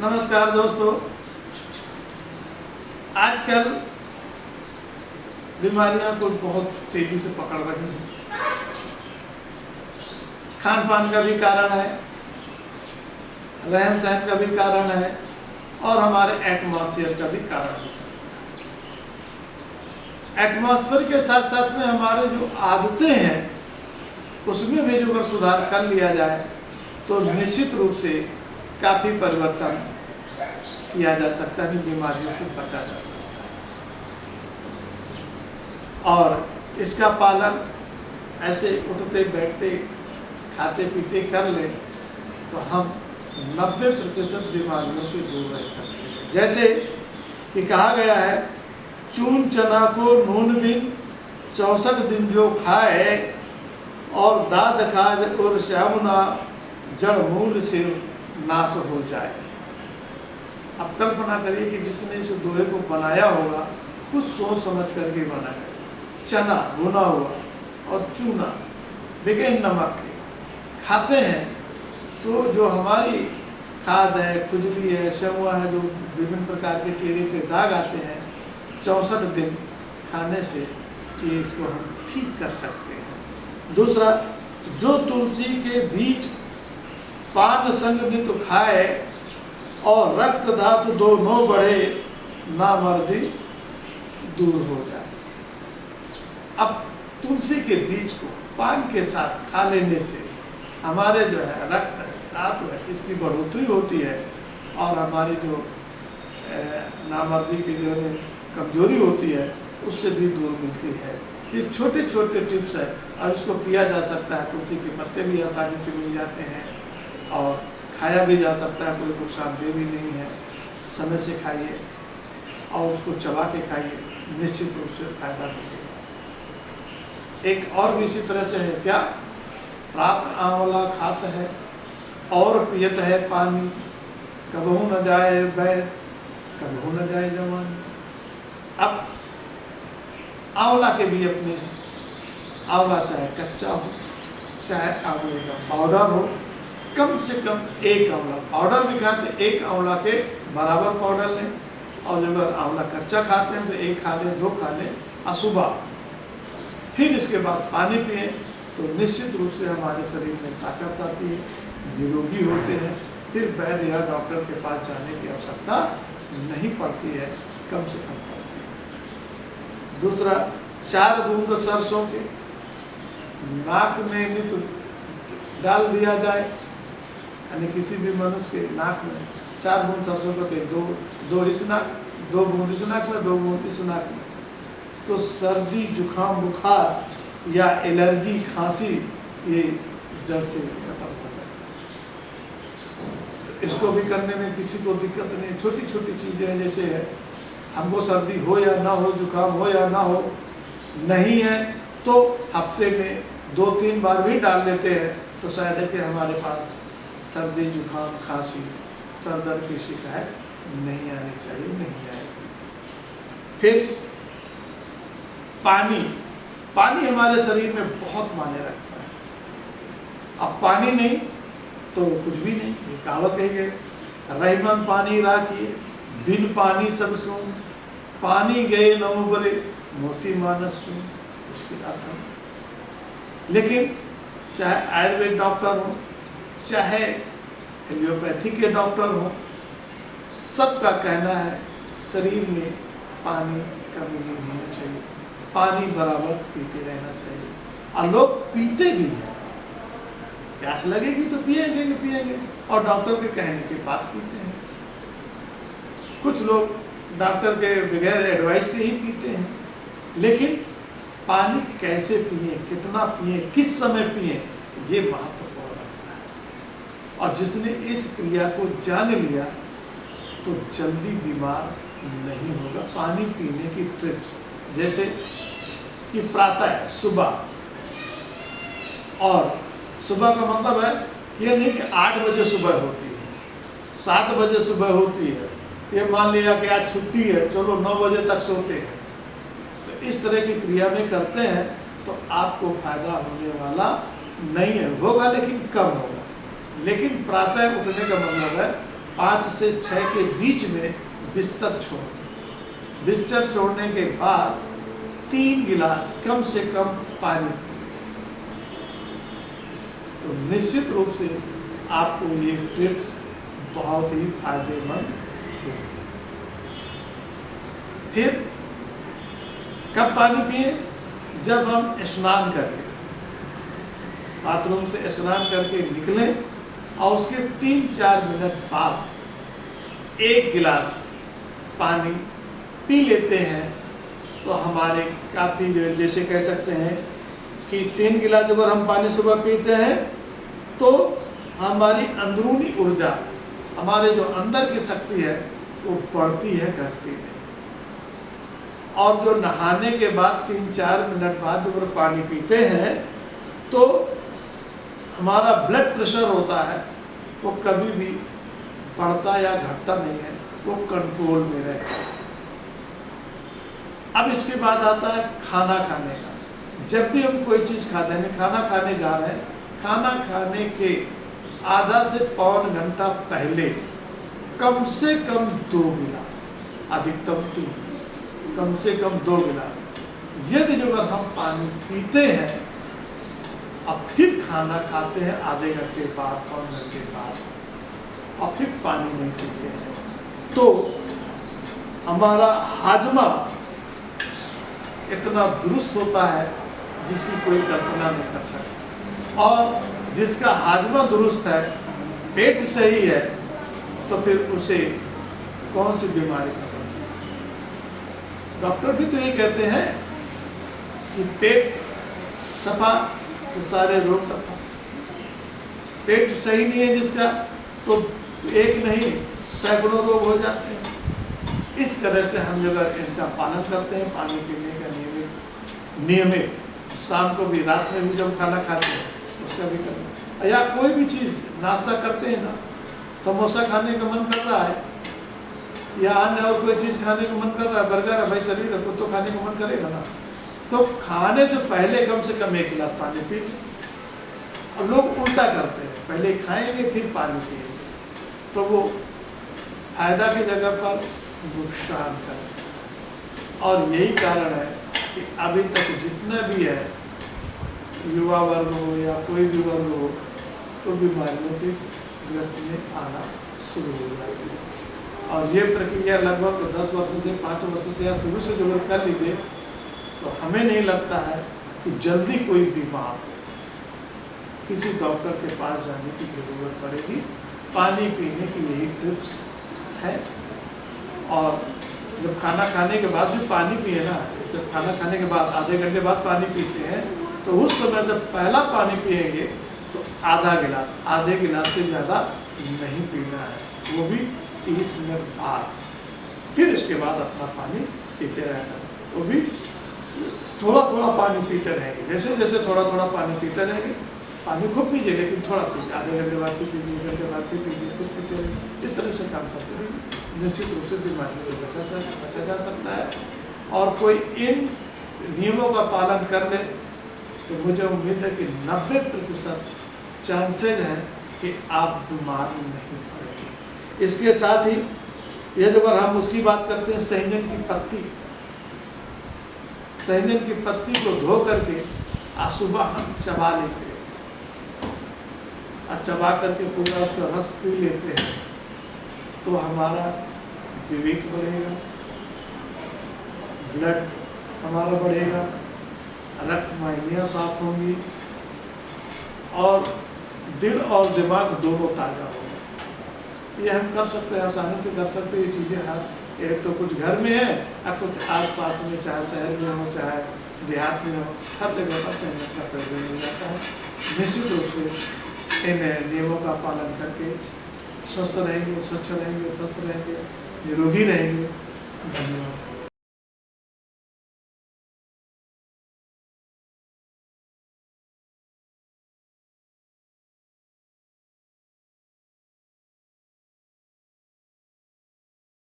नमस्कार दोस्तों। आजकल बीमारियां को बहुत तेजी से पकड़ रही हैं। खान पान का भी कारण है, रहन सहन का भी कारण है और हमारे एटमॉस्फेयर का भी कारण हो सकता है। एटमॉस्फेयर के साथ साथ में हमारे जो आदतें हैं उसमें भी जो अगर सुधार कर लिया जाए तो निश्चित रूप से काफ़ी परिवर्तन किया जा सकता है, बीमारियों से बचा जा सकता है। और इसका पालन ऐसे उठते बैठते खाते पीते कर ले तो हम 90% बीमारियों से दूर रह सकते हैं। जैसे कि कहा गया है, चून चना को नून बिन 64 दिन जो खाए और दाद खाज और श्यामना जड़ मूल से नाश हो जाए। अब कल्पना करिए कि जिसने इस दोहे को बनाया होगा कुछ सोच समझ करके बनाया। चना भुना हुआ और चूना बगैर नमक के खाते हैं तो जो हमारी खाद है, खुजली है, शमुआ है, जो विभिन्न प्रकार के चेहरे पे दाग आते हैं, 64 दिन खाने से ये इसको हम ठीक कर सकते हैं। दूसरा, जो तुलसी के बीज पान संग नित खाए और रक्त धातु दोनों बढ़े, नामर्दी दूर हो जाए। अब तुलसी के बीज को पान के साथ खा लेने से हमारे जो है रक्त है, धातु है, इसकी बढ़ोतरी होती है और हमारी जो नामर्दी की जो कमजोरी होती है उससे भी दूर मिलती है। ये छोटे छोटे टिप्स है और इसको किया जा सकता है। तुलसी के पत्ते भी आसानी से मिल जाते हैं और खाया भी जा सकता है, कोई नुकसानदेह भी नहीं है। समय से खाइए और उसको चबा के खाइए, निश्चित रूप से फायदा मिलेगा। एक और भी इसी तरह से है, क्या प्रात आंवला खात है और पियत है पानी, कबहू न जाए बैर कबहू न जाए जवानी। अब आंवला के भी अपने, आंवला चाहे कच्चा हो चाहे आंवले का पाउडर हो, कम से कम एक आंवला पाउडर भी खाते हैं, एक आंवला के बराबर पाउडर लें। और अगर आंवला कच्चा खाते हैं तो एक खा लें, 2 खा लें सुबह, फिर इसके बाद पानी पिए तो निश्चित रूप से हमारे शरीर में ताकत आती है, निरोगी होते हैं। फिर वैद्य या डॉक्टर के पास जाने की आवश्यकता नहीं पड़ती है, कम से कम पड़ती है। दूसरा, 4 बूंद सरसों के नाक में नित डाल दिया जाए, यानी किसी भी मनुष्य के नाक में 4 बूंद सरसों का तेल, 2 इस नाक, 2 बूंद इस नाक में, 2 बूंद इस नाक में, तो सर्दी जुकाम बुखार या एलर्जी खांसी ये जड़ से खत्म हो जाए। तो इसको भी करने में किसी को दिक्कत नहीं। छोटी छोटी चीज़ें जैसे है, हमको सर्दी हो या ना हो, जुकाम हो या ना हो, नहीं है तो हफ्ते में 2-3 बार भी डाल लेते हैं तो शायद है कि हमारे पास सर्दी जुकाम खांसी सर दर्द की शिकायत नहीं आनी चाहिए, नहीं आएगी। फिर पानी हमारे शरीर में बहुत मायने रखता है। अब पानी नहीं तो कुछ भी नहीं। ये कहावत कही गई, रहीमन पानी राखिए बिन पानी सब सून, पानी गए न उबरे मोती मानस सुन। इसके अर्थ है। लेकिन चाहे आयुर्वेद डॉक्टर हो चाहे एलियोपैथी के डॉक्टर हो, सबका कहना है शरीर में पानी कमी नहीं होनी चाहिए, पानी बराबर पीते रहना चाहिए। और लोग पीते भी हैं, प्यास लगेगी तो पिएंगे और डॉक्टर के कहने के बाद पीते हैं। कुछ लोग डॉक्टर के बगैर एडवाइस के ही पीते हैं। लेकिन पानी कैसे पिए, कितना पिए, किस समय पिए, ये महत्वपूर्ण रखता है। और जिसने इस क्रिया को जान लिया तो जल्दी बीमार नहीं होगा। पानी पीने की टिप्स जैसे कि प्रातः सुबह, और सुबह का मतलब है ये नहीं कि 8 बजे सुबह होती है, 7 बजे सुबह होती है। ये मान लिया कि आज छुट्टी है, चलो 9 बजे तक सोते हैं, तो इस तरह की क्रिया में करते हैं तो आपको फायदा होने वाला नहीं है। होगा लेकिन कम होगा। लेकिन प्रातः उठने का मतलब है 5 से 6 के बीच में बिस्तर छोड़ दें। बिस्तर छोड़ने के बाद 3 गिलास कम से कम पानी पिए। तो निश्चित रूप से आपको ये टिप्स बहुत ही फायदेमंद होगी। फिर कब पानी पिए? जब हम स्नान करके, बाथरूम से स्नान करके निकलें और उसके 3-4 मिनट बाद 1 गिलास पानी पी लेते हैं तो हमारे काफ़ी जैसे कह सकते हैं कि 3 गिलास अगर हम पानी सुबह पीते हैं तो हमारी अंदरूनी ऊर्जा, हमारे जो अंदर की शक्ति है वो बढ़ती है, घटती नहीं। और जो नहाने के बाद 3-4 मिनट बाद अगर पानी पीते हैं तो हमारा ब्लड प्रेशर होता है वो कभी भी बढ़ता या घटता नहीं है, वो कंट्रोल में रहता है। अब इसके बाद आता है खाना खाने का। जब भी हम कोई चीज़ खाते हैं, खाना खाने जा रहे हैं, खाना खाने के आधा से पौन घंटा पहले कम से कम 2 गिलास, अधिकतम 3, कम से कम 2 गिलास यदि जो अगर हम पानी पीते हैं, अब फिर खाना खाते हैं आधे घंटे बाद, पौन घंटे बाद, और फिर पानी नहीं पीते हैं, तो हमारा हाजमा इतना दुरुस्त होता है जिसकी कोई कल्पना नहीं कर सकता। और जिसका हाजमा दुरुस्त है, पेट सही है, तो फिर उसे कौन सी बीमारी का कर सकता है? डॉक्टर भी तो ये कहते हैं कि पेट सफा तो सारे रोग दफा। पेट सही नहीं है जिसका, तो एक नहीं सैकड़ों रोग हो जाते हैं। इस तरह से हम अगर इसका पालन करते हैं, पानी पीने का नियमित शाम को भी, रात में भी जब खाना खाते हैं उसका भी करना, या कोई भी चीज़ नाश्ता करते हैं ना, समोसा खाने का मन कर रहा है या अन्य और कोई चीज़ खाने का मन कर रहा है, बर्गर है, भाई शरीर है तो खाने का मन करेगा ना, तो खाने से पहले कम से कम 1 गिलास पानी पी। अब लोग उल्टा करते हैं, पहले खाएंगे फिर पानी पिएंगे, तो वो फायदा की जगह पर नुकसान करेगा। और यही कारण है कि अभी तक जितना भी है, युवा वर्ग हो या कोई भी वर्ग हो, तो बीमारियों के ग्रस्त में आना शुरू हो जाती है। और ये प्रक्रिया लगभग 10 वर्ष से 5 वर्ष से या शुरू से जो कर लीजिए, तो हमें नहीं लगता है कि जल्दी कोई बीमार हो, किसी डॉक्टर के पास जाने की जरूरत पड़ेगी। पानी पीने की यही टिप्स है। और जब खाना खाने के बाद भी पानी पिए ना, जब खाना खाने के बाद आधे घंटे बाद पानी पीते हैं, तो उस समय जब पहला पानी पिएंगे तो आधा गिलास, आधे गिलास से ज़्यादा नहीं पीना है, वो भी 30 मिनट बाद। फिर इसके बाद अपना पानी पीते रहना, वो भी थोड़ा थोड़ा पानी पीते रहेंगे। जैसे जैसे थोड़ा थोड़ा पानी पीते रहेंगे, पानी खूब पीजिए लेकिन थोड़ा पीजिए, आधे घंटे बाद भी पीजिए, 1 घंटे बाद भी पीजिए, खुद पीते रहिए। इस तरह से काम करते रहिए, निश्चित रूप से बीमारियों से बचा जा सकता है। और कोई इन नियमों का पालन कर ले तो मुझे उम्मीद है कि 90% चांसेज हैं कि आप बीमार नहीं पड़ेंगे। इसके साथ ही यदि अगर हम उसकी बात करते हैं, सहजन की पत्ती, सहजन की पत्ती को धो करके आज सुबह हम चबा लेते हैं, और चबा करके पूरा उसका रस पी लेते हैं, तो हमारा विवेक बढ़ेगा, ब्लड हमारा बढ़ेगा, रक्त वाहिनियाँ साफ होंगी, और दिल और दिमाग दोनों ताज़ा होगा। ये हम कर सकते हैं, आसानी से कर सकते हैं ये चीज़ें। हर एक तो कुछ घर में है और कुछ आस-पास में, चाहे शहर में हो चाहे देहात में हो, हर जगह पर सहजन का प्रयोग मिल जाता है। निश्चित रूप से इन नियमों का पालन करके स्वस्थ रहेंगे, स्वच्छ रहेंगे, स्वस्थ रहेंगे, निरोगी रहेंगे। धन्यवाद।